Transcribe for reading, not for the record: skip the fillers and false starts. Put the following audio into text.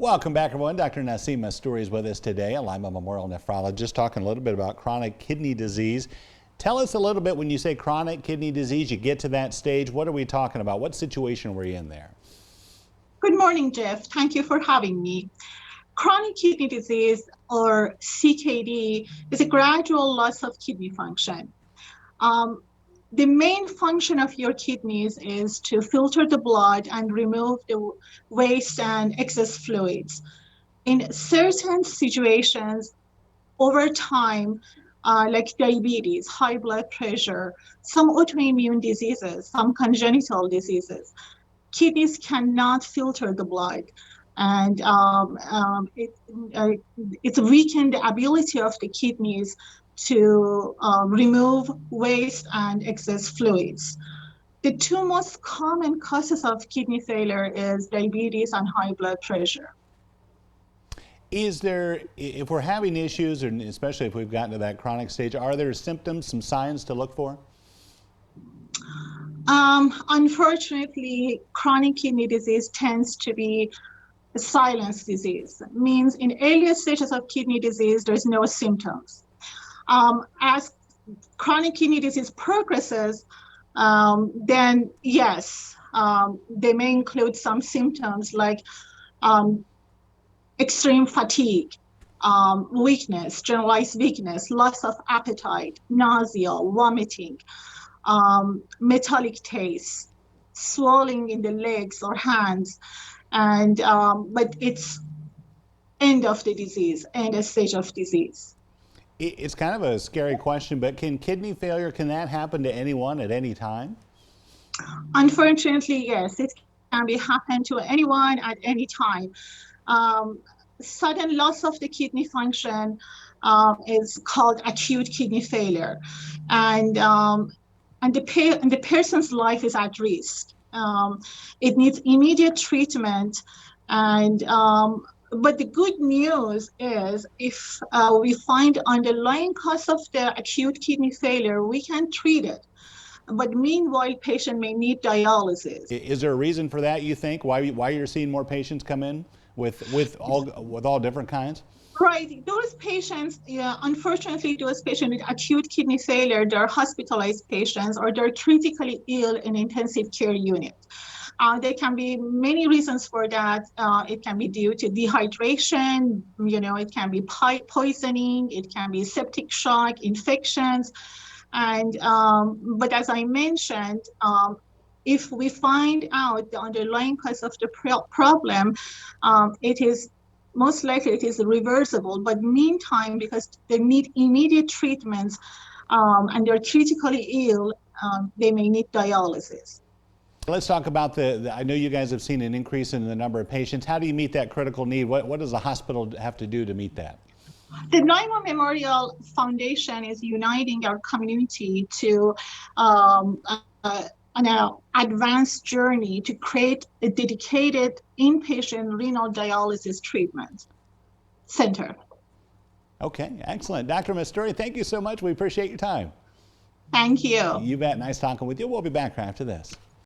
Welcome back, everyone. Dr. Naseem Mastouri is with us today, a Lima Memorial nephrologist, talking a little bit about chronic kidney disease. Tell us a little bit, when you say chronic kidney disease, you get to that stage, what are we talking about? What situation were you in there? Good morning, Jeff. Thank you for having me. Chronic kidney disease, or CKD, is a gradual loss of kidney function. The main function of your kidneys is to filter the blood and remove the waste and excess fluids. In certain situations, over time, like diabetes, high blood pressure, some autoimmune diseases, some congenital diseases, kidneys cannot filter the blood, and it's weakened the ability of the kidneys to remove waste and excess fluids. The two most common causes of kidney failure is diabetes and high blood pressure. Is there, if we're having issues, and especially if we've gotten to that chronic stage, are there symptoms, some signs to look for? Unfortunately, chronic kidney disease tends to be a silent disease. It means in earlier stages of kidney disease, there's no symptoms. As chronic kidney disease progresses, then yes, they may include some symptoms like extreme fatigue, weakness, generalized weakness, loss of appetite, nausea, vomiting, metallic taste, swelling in the legs or hands, and but it's end of the disease, end stage of disease. It's kind of a scary question, but can kidney failure, can that happen to anyone at any time? Unfortunately, yes, it can happen to anyone at any time. Sudden loss of the kidney function is called acute kidney failure, and the person's life is at risk. It needs immediate treatment, and but the good news is if we find underlying cause of the acute kidney failure, we can treat it. But meanwhile, patient may need dialysis. Is there a reason for that, you think? Why you're seeing more patients come in with all different kinds? Right, those patients, unfortunately, those patients with acute kidney failure, they're hospitalized patients or they're critically ill in intensive care unit. There can be many reasons for that. It can be due to dehydration, it can be poisoning, it can be septic shock, infections. And but as I mentioned, if we find out the underlying cause of the problem, it is most likely it is reversible. But meantime, because they need immediate treatments and they're critically ill, they may need dialysis. Let's talk about I know you guys have seen an increase in the number of patients. How do you meet that critical need? What does the hospital have to do to meet that? The Lima Memorial Foundation is uniting our community to an advanced journey to create a dedicated inpatient renal dialysis treatment center. Okay, excellent. Dr. Mastouri, thank you so much. We appreciate your time. Thank you. You bet. Nice talking with you. We'll be back after this.